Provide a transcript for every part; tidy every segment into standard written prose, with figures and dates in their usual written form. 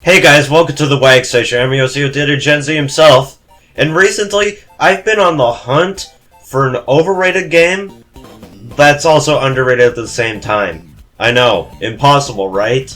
Hey guys, welcome to the Lakeside show. I'm Yosio Did Gen Z himself, and recently I've been on the hunt for an overrated game that's also underrated at the same time. I know, impossible, right?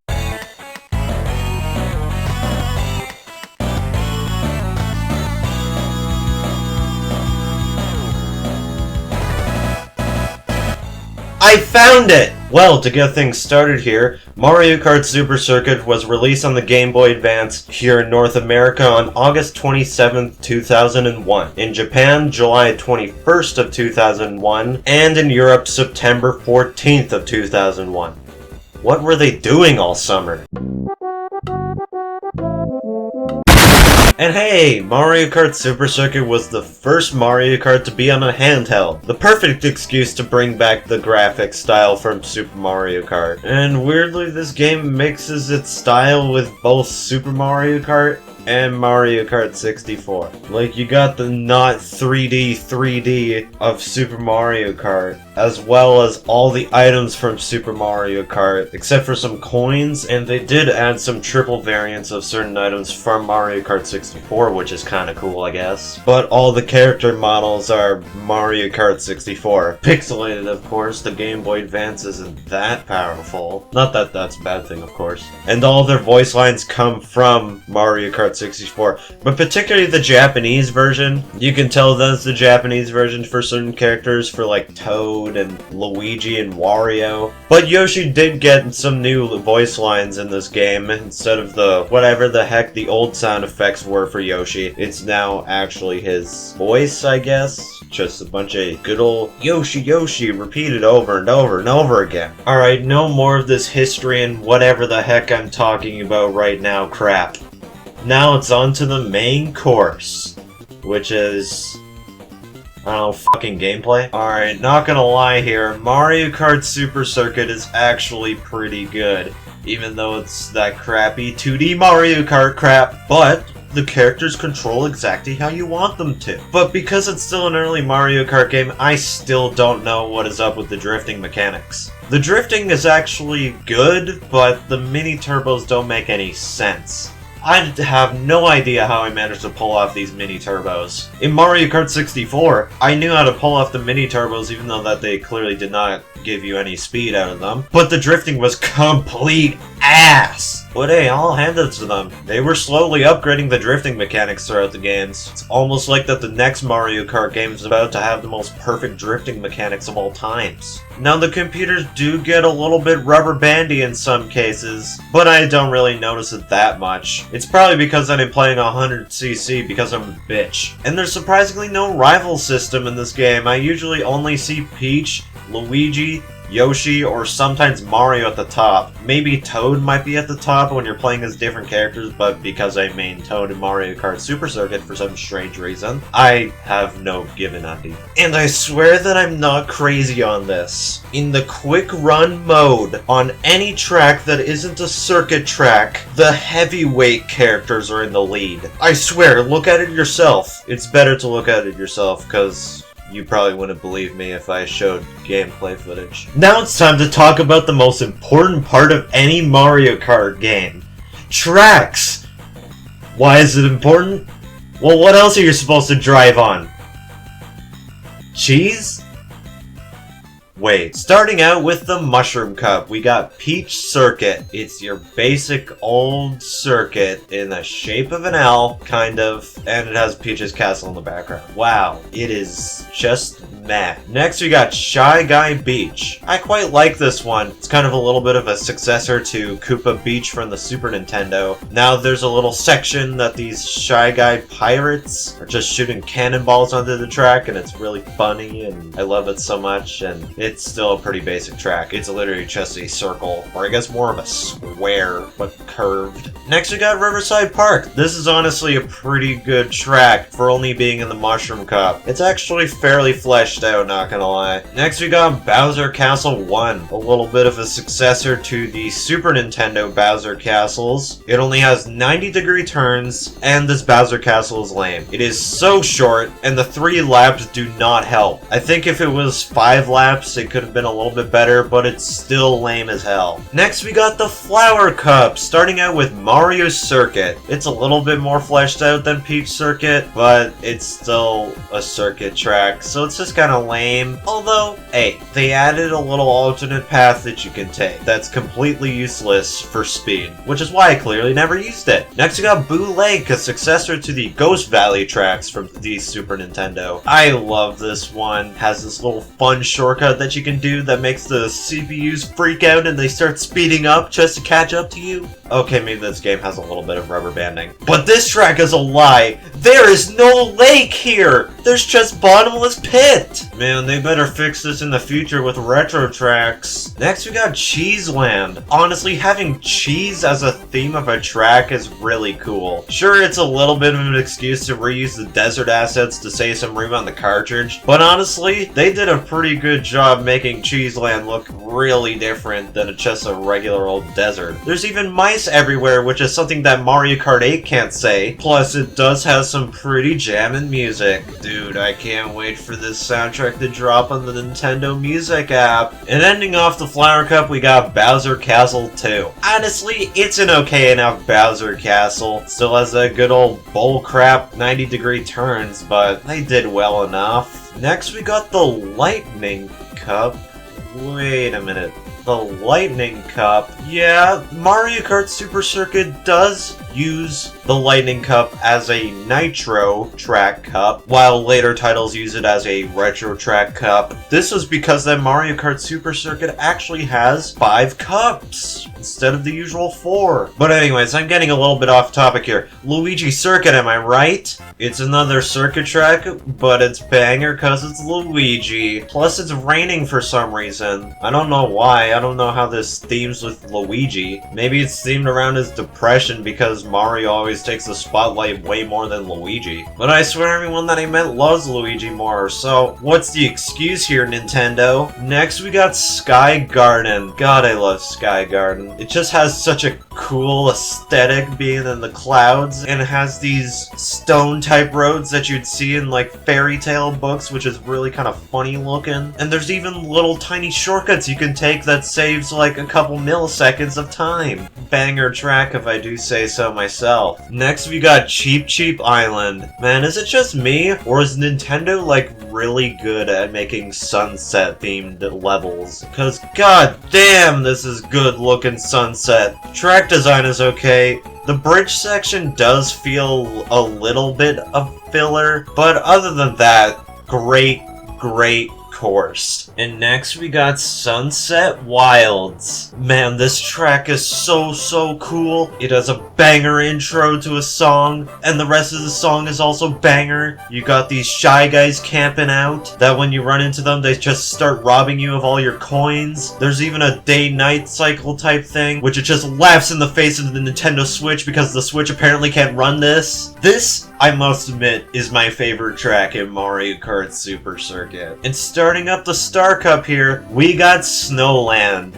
I found it! Well, to get things started here, Mario Kart Super Circuit was released on the Game Boy Advance here in North America on August 27th, 2001. In Japan, July 21st of 2001, and in Europe, September 14th of 2001. What were they doing all summer? And hey, Mario Kart Super Circuit was the first Mario Kart to be on a handheld. The perfect excuse to bring back the graphic style from Super Mario Kart. And weirdly, this game mixes its style with both Super Mario Kart and Mario Kart 64. Like, you got the not 3D of Super Mario Kart, as well as all the items from Super Mario Kart, except for some coins, and they did add some triple variants of certain items from Mario Kart 64, which is kinda cool, I guess. But all the character models are Mario Kart 64. Pixelated, of course, the Game Boy Advance isn't that powerful. Not that that's a bad thing, of course. And all their voice lines come from Mario Kart 64, but particularly the Japanese version. You can tell that's the Japanese version for certain characters, for like Toad and Luigi and Wario. But Yoshi did get some new voice lines in this game. Instead of the whatever the heck the old sound effects were for Yoshi, it's now actually his voice, I guess. Just a bunch of good old Yoshi repeated over and over and over again. Alright, no more of this history and whatever the heck I'm talking about right now crap. Now it's on to the main course, which is, I don't know, fucking gameplay? Alright, not gonna lie here, Mario Kart Super Circuit is actually pretty good, even though it's that crappy 2D Mario Kart crap, but the characters control exactly how you want them to. But because it's still an early Mario Kart game, I still don't know what is up with the drifting mechanics. The drifting is actually good, but the mini turbos don't make any sense. I have no idea how I managed to pull off these mini turbos. In Mario Kart 64, I knew how to pull off the mini turbos even though that they clearly did not give you any speed out of them. But the drifting was complete ass! But hey, I'll hand it to them. They were slowly upgrading the drifting mechanics throughout the games. It's almost like that the next Mario Kart game is about to have the most perfect drifting mechanics of all times. Now the computers do get a little bit rubber bandy in some cases, but I don't really notice it that much. It's probably because I'm playing 100cc because I'm a bitch. And there's surprisingly no rival system in this game. I usually only see Peach, Luigi, Yoshi, or sometimes Mario at the top. Maybe Toad might be at the top when you're playing as different characters, but because I main Toad in Mario Kart Super Circuit for some strange reason, I have no given idea. And I swear that I'm not crazy on this. In the quick run mode, on any track that isn't a circuit track, the heavyweight characters are in the lead. I swear, look at it yourself. It's better to look at it yourself, because you probably wouldn't believe me if I showed gameplay footage. Now it's time to talk about the most important part of any Mario Kart game. Tracks! Why is it important? Well, what else are you supposed to drive on? Cheese? Wait, starting out with the Mushroom Cup, we got Peach Circuit. It's your basic old circuit in the shape of an L, kind of, and it has Peach's castle in the background. Wow, it is just meh. Next we got Shy Guy Beach. I quite like this one. It's kind of a little bit of a successor to Koopa Beach from the Super Nintendo. Now there's a little section that these Shy Guy pirates are just shooting cannonballs onto the track, and it's really funny, and I love it so much, and it's still a pretty basic track. It's literally just a circle, or I guess more of a square, but curved. Next we got Riverside Park. This is honestly a pretty good track for only being in the Mushroom Cup. It's actually fairly fleshed out, not gonna lie. Next we got Bowser Castle 1, a little bit of a successor to the Super Nintendo Bowser Castles. It only has 90-degree turns, and this Bowser Castle is lame. It is so short, and the 3 laps do not help. I think if it was 5 laps, It could have been a little bit better, but it's still lame as hell. Next, we got the Flower Cup, starting out with Mario Circuit. It's a little bit more fleshed out than Peach Circuit, but it's still a circuit track, so it's just kind of lame. Although, hey, they added a little alternate path that you can take that's completely useless for speed, which is why I clearly never used it. Next, we got Boo Lake, a successor to the Ghost Valley tracks from the Super Nintendo. I love this one. It has this little fun shortcut that you can do that makes the CPUs freak out and they start speeding up just to catch up to you. Okay, maybe this game has a little bit of rubber banding, but this track is a lie. There is no lake here. There's just bottomless pit. Man, they better fix this in the future with retro tracks. Next, we got Cheeseland. Honestly, having cheese as a theme of a track is really cool. Sure, it's a little bit of an excuse to reuse the desert assets to save some room on the cartridge, but honestly, they did a pretty good job making Cheeseland look really different than just a regular old desert. There's even mice everywhere, which is something that Mario Kart 8 can't say. Plus, it does have some pretty jammin' music. Dude, I can't wait for this soundtrack to drop on the Nintendo Music app. And ending off the Flower Cup, we got Bowser Castle 2. Honestly, it's an okay enough Bowser Castle. Still has that good old bullcrap 90-degree turns, but they did well enough. Next, we got the Lightning Cup. Wait a minute. The Lightning Cup. Yeah, Mario Kart Super Circuit does use the Lightning Cup as a Nitro track cup, while later titles use it as a Retro track cup. This was because that Mario Kart Super Circuit actually has 5 cups instead of the usual 4. But anyways, I'm getting a little bit off topic here. Luigi Circuit, am I right? It's another circuit track, but it's banger because it's Luigi. Plus, it's raining for some reason. I don't know why. I don't know how this themes with Luigi. Maybe it's themed around his depression because Mario always takes the spotlight way more than Luigi. But I swear everyone that I met loves Luigi more, so what's the excuse here, Nintendo? Next, we got Sky Garden. God, I love Sky Garden. It just has such a cool aesthetic being in the clouds, and it has these stone type roads that you'd see in like fairy tale books, which is really kind of funny looking. And there's even little tiny shortcuts you can take that saves like a couple milliseconds of time. Banger track if I do say so myself. Next we got Cheep Cheep Island. Man, is it just me, or is Nintendo like really good at making sunset themed levels? Cause god damn, this is good looking sunset. Track design is okay. The bridge section does feel a little bit of filler, but other than that, great course. And next we got Sunset Wilds. Man, this track is so cool. It has a banger intro to a song, and the rest of the song is also banger. You got these shy guys camping out, that when you run into them, they just start robbing you of all your coins. There's even a day-night cycle type thing, which it just laughs in the face of the Nintendo Switch because the Switch apparently can't run this. This, I must admit, is my favorite track in Mario Kart Super Circuit. And starting up the Star Cup here, we got Snowland.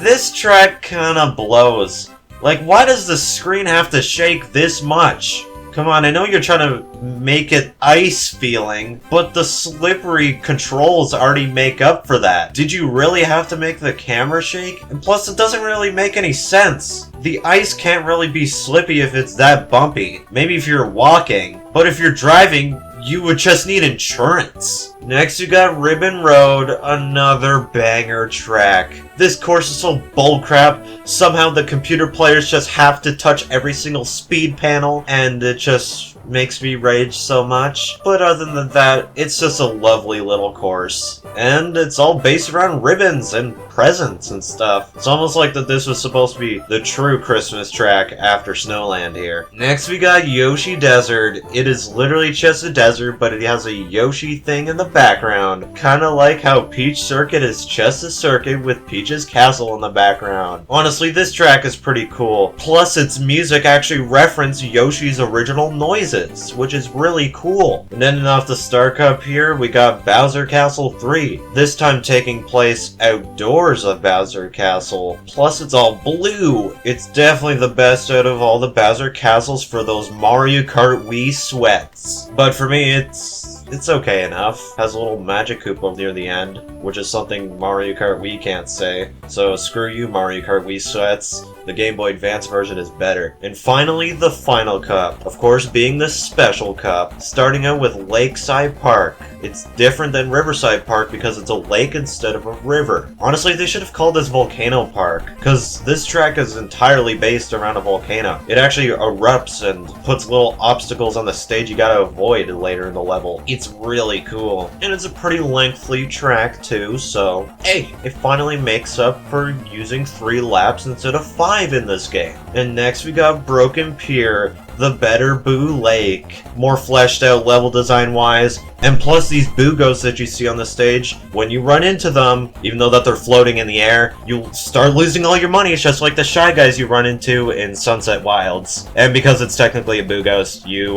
This track kinda blows. Like, why does the screen have to shake this much? Come on, I know you're trying to make it ice feeling, but the slippery controls already make up for that. Did you really have to make the camera shake? And plus, it doesn't really make any sense. The ice can't really be slippy if it's that bumpy. Maybe if you're walking, but if you're driving, you would just need insurance. Next, you got Ribbon Road, another banger track. This course is so bullcrap. Somehow the computer players just have to touch every single speed panel, and it just makes me rage so much. But other than that, it's just a lovely little course. And it's all based around ribbons and presents and stuff. It's almost like that this was supposed to be the true Christmas track after Snowland here. Next we got Yoshi Desert. It is literally just a desert, but it has a Yoshi thing in the background. Kinda like how Peach Circuit is just a circuit with Peach's castle in the background. Honestly, this track is pretty cool. Plus, its music actually references Yoshi's original noises, which is really cool. And ending off the Star Cup here, we got Bowser Castle 3. This time taking place outdoors of Bowser Castle. Plus, it's all blue. It's definitely the best out of all the Bowser Castles for those Mario Kart Wii sweats. But for me, it's It's okay enough. Has a little magic Koopa near the end, which is something Mario Kart Wii can't say. So screw you, Mario Kart Wii sweats. The Game Boy Advance version is better. And finally, the final cup. Of course, being the special cup. Starting out with Lakeside Park. It's different than Riverside Park because it's a lake instead of a river. Honestly, they should have called this Volcano Park, because this track is entirely based around a volcano. It actually erupts and puts little obstacles on the stage you gotta avoid later in the level. It's really cool. And it's a pretty lengthy track too, so hey, it finally makes up for using 3 laps instead of 5 in this game. And next we got Broken Pier, the better Boo Lake. More fleshed out level design wise, and plus these Boo Ghosts that you see on the stage, when you run into them, even though that they're floating in the air, you'll start losing all your money. It's just like the Shy Guys you run into in Sunset Wilds. And because it's technically a Boo Ghost, you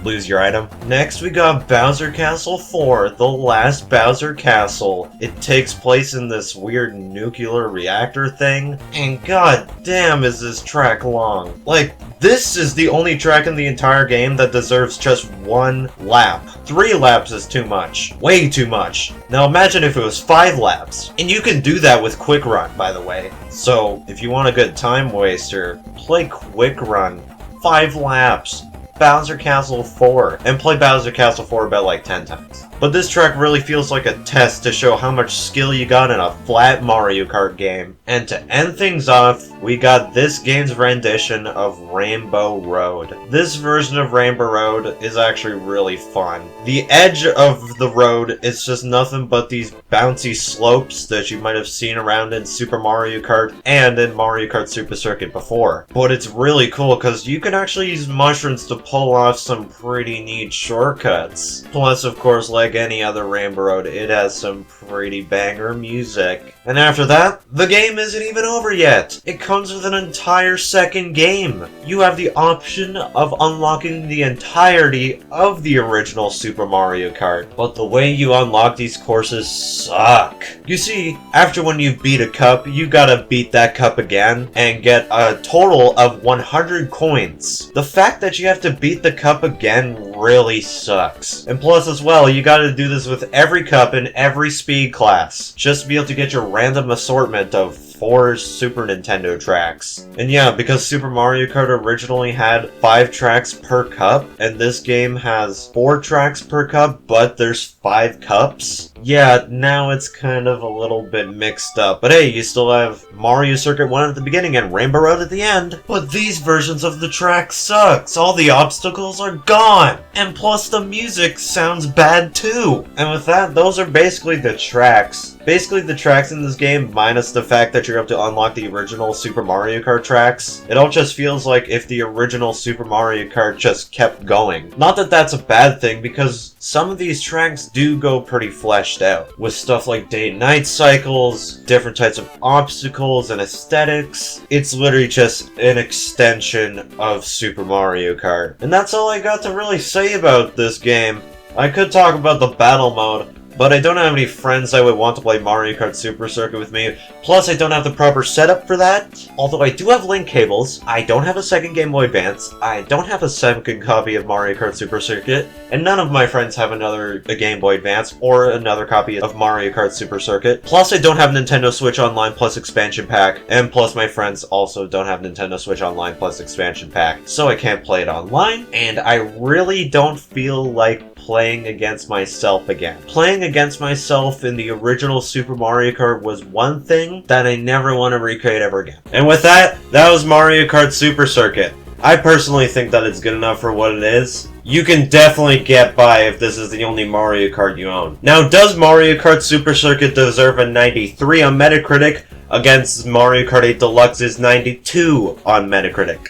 lose your item. Next we got Bowser Castle 4, the last Bowser Castle. It takes place in this weird nuclear reactor thing, and god damn is this track long. Like, this is the only track in the entire game that deserves just 1 lap. 3 laps is too much. Way too much. Now imagine if it was 5 laps. And you can do that with Quick Run, by the way. So, if you want a good time waster, play Quick Run. 5 laps. Bowser Castle 4. And play Bowser Castle 4 about like 10 times. But this track really feels like a test to show how much skill you got in a flat Mario Kart game. And to end things off, we got this game's rendition of Rainbow Road. This version of Rainbow Road is actually really fun. The edge of the road is just nothing but these bouncy slopes that you might have seen around in Super Mario Kart and in Mario Kart Super Circuit before. But it's really cool because you can actually use mushrooms to pull off some pretty neat shortcuts. Plus, of course, like any other Rainbow Road, it has some pretty banger music. And after that, the game isn't even over yet. It comes with an entire second game. You have the option of unlocking the entirety of the original Super Mario Kart, but the way you unlock these courses suck. You see, after when you beat a cup, you gotta beat that cup again and get a total of 100 coins. The fact that you have to beat the cup again really sucks. And plus as well, you gotta do this with every cup in every speed class, just to be able to get your random assortment of 4 Super Nintendo tracks. And yeah, because Super Mario Kart originally had 5 tracks per cup, and this game has 4 tracks per cup, but there's 5 cups. Yeah, now it's kind of a little bit mixed up. But hey, you still have Mario Circuit 1 at the beginning and Rainbow Road at the end. But these versions of the track sucks. All the obstacles are gone. And plus the music sounds bad too. And with that, those are basically the tracks. Basically the tracks in this game, minus the fact that you're able to unlock the original Super Mario Kart tracks. It all just feels like if the original Super Mario Kart just kept going. Not that that's a bad thing, because some of these tracks do go pretty fleshed out, with stuff like day-night cycles, different types of obstacles and aesthetics. It's literally just an extension of Super Mario Kart. And that's all I got to really say about this game. I could talk about the battle mode, but I don't have any friends that would want to play Mario Kart Super Circuit with me. Plus, I don't have the proper setup for that. Although I do have link cables, I don't have a second Game Boy Advance, I don't have a second copy of Mario Kart Super Circuit, and none of my friends have a Game Boy Advance or another copy of Mario Kart Super Circuit. Plus, I don't have Nintendo Switch Online plus Expansion Pack, and plus my friends also don't have Nintendo Switch Online plus Expansion Pack, so I can't play it online, and I really don't feel like playing against myself again. Playing against myself in the original Super Mario Kart was one thing that I never want to recreate ever again. And with that, that was Mario Kart Super Circuit. I personally think that it's good enough for what it is. You can definitely get by if this is the only Mario Kart you own. Now, does Mario Kart Super Circuit deserve a 93 on Metacritic against Mario Kart 8 Deluxe's 92 on Metacritic?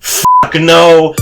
Fuck no!